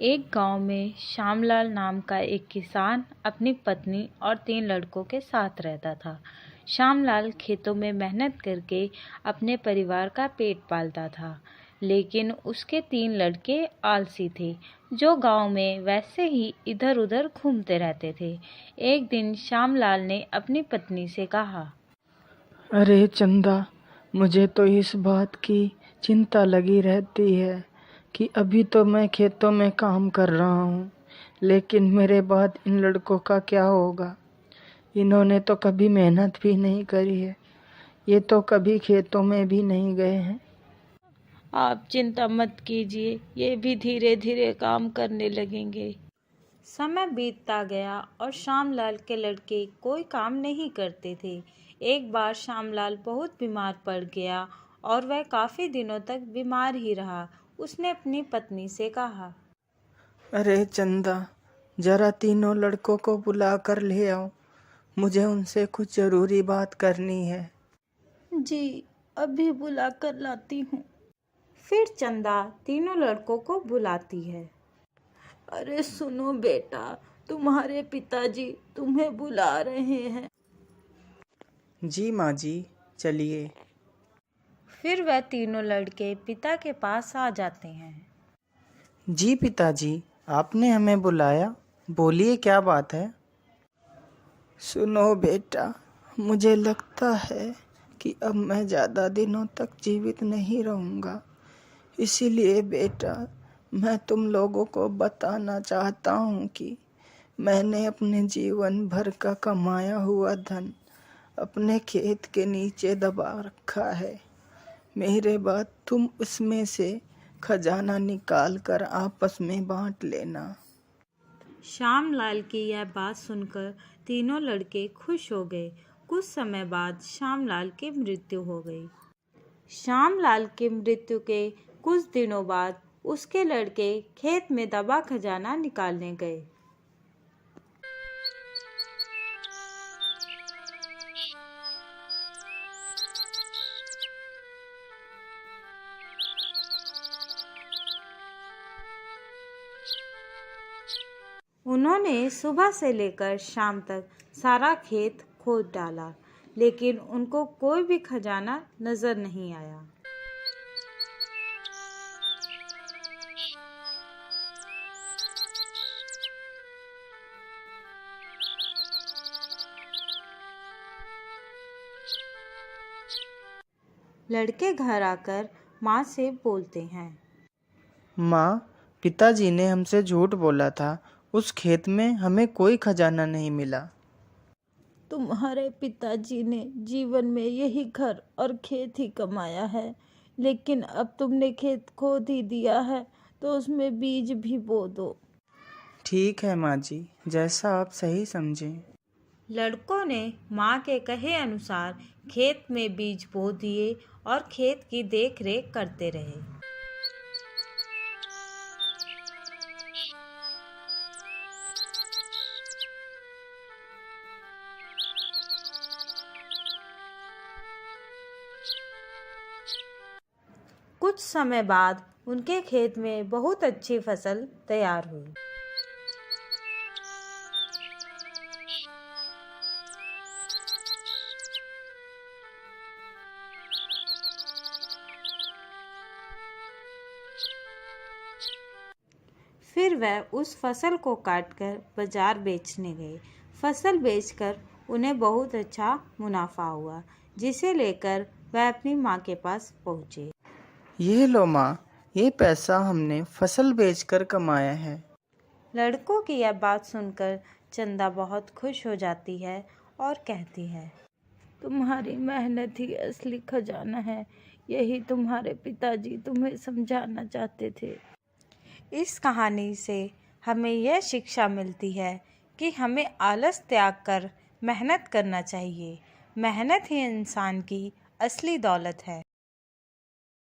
एक गांव में श्यामलाल नाम का एक किसान अपनी पत्नी और 3 लड़कों के साथ रहता था। श्यामलाल खेतों में मेहनत करके अपने परिवार का पेट पालता था, लेकिन उसके 3 लड़के आलसी थे, जो गांव में वैसे ही इधर-उधर घूमते रहते थे। एक दिन श्यामलाल ने अपनी पत्नी से कहा, अरे चंदा, मुझे तो इस बात की चिंता लगी रहती है कि अभी तो मैं खेतों में काम कर रहा हूँ, लेकिन मेरे बाद इन लड़कों का क्या होगा। इन्होंने तो कभी मेहनत भी नहीं करी है, ये तो कभी खेतों में भी नहीं गए हैं। आप चिंता मत कीजिए, ये भी धीरे धीरे काम करने लगेंगे। समय बीतता गया और श्यामलाल के लड़के कोई काम नहीं करते थे। एक बार श्यामलाल बहुत बीमार पड़ गया और वह काफ़ी दिनों तक बीमार ही रहा। उसने अपनी पत्नी से कहा, अरे चंदा, जरा तीनों लड़कों को बुला कर ले आओ, मुझे उनसे कुछ ज़रूरी बात करनी है। जी, अभी बुला कर लाती हूँ। फिर चंदा तीनों लड़कों को बुलाती है। अरे सुनो बेटा, तुम्हारे पिताजी तुम्हें बुला रहे हैं। जी माँ जी, चलिए। फिर वह तीनों लड़के पिता के पास आ जाते हैं। जी पिताजी, आपने हमें बुलाया, बोलिए क्या बात है। सुनो बेटा, मुझे लगता है कि अब मैं ज़्यादा दिनों तक जीवित नहीं रहूँगा, इसीलिए बेटा मैं तुम लोगों को बताना चाहता हूँ कि मैंने अपने जीवन भर का कमाया हुआ धन अपने खेत के नीचे दबा रखा है। मेरे बाद तुम उसमें से खजाना निकाल कर आपस में बांट लेना। श्यामलाल की यह बात सुनकर तीनों लड़के खुश हो गए। कुछ समय बाद श्यामलाल की मृत्यु हो गई। श्यामलाल की मृत्यु के कुछ दिनों बाद उसके लड़के खेत में दबा खजाना निकालने गए। उन्होंने सुबह से लेकर शाम तक सारा खेत खोद डाला, लेकिन उनको कोई भी खजाना नजर नहीं आया। लड़के घर आकर माँ से बोलते हैं, माँ, पिताजी ने हमसे झूठ बोला था, उस खेत में हमें कोई खजाना नहीं मिला। तुम्हारे पिताजी ने जीवन में यही घर और खेत ही कमाया है, लेकिन अब तुमने खेत खोद ही दिया है तो उसमें बीज भी बो दो। ठीक है माँ जी, जैसा आप सही समझें। लड़कों ने माँ के कहे अनुसार खेत में बीज बो दिए और खेत की देखरेख करते रहे। कुछ समय बाद उनके खेत में बहुत अच्छी फसल तैयार हुई। फिर वह उस फसल को काटकर बाजार बेचने गए। फसल बेचकर उन्हें बहुत अच्छा मुनाफा हुआ, जिसे लेकर वह अपनी माँ के पास पहुँचे। ये लो माँ, ये पैसा हमने फसल बेचकर कमाया है। लड़कों की यह बात सुनकर चंदा बहुत खुश हो जाती है और कहती है, तुम्हारी मेहनत ही असली खजाना है, यही तुम्हारे पिताजी तुम्हें समझाना चाहते थे। इस कहानी से हमें यह शिक्षा मिलती है कि हमें आलस त्याग कर मेहनत करना चाहिए। मेहनत ही इंसान की असली दौलत है।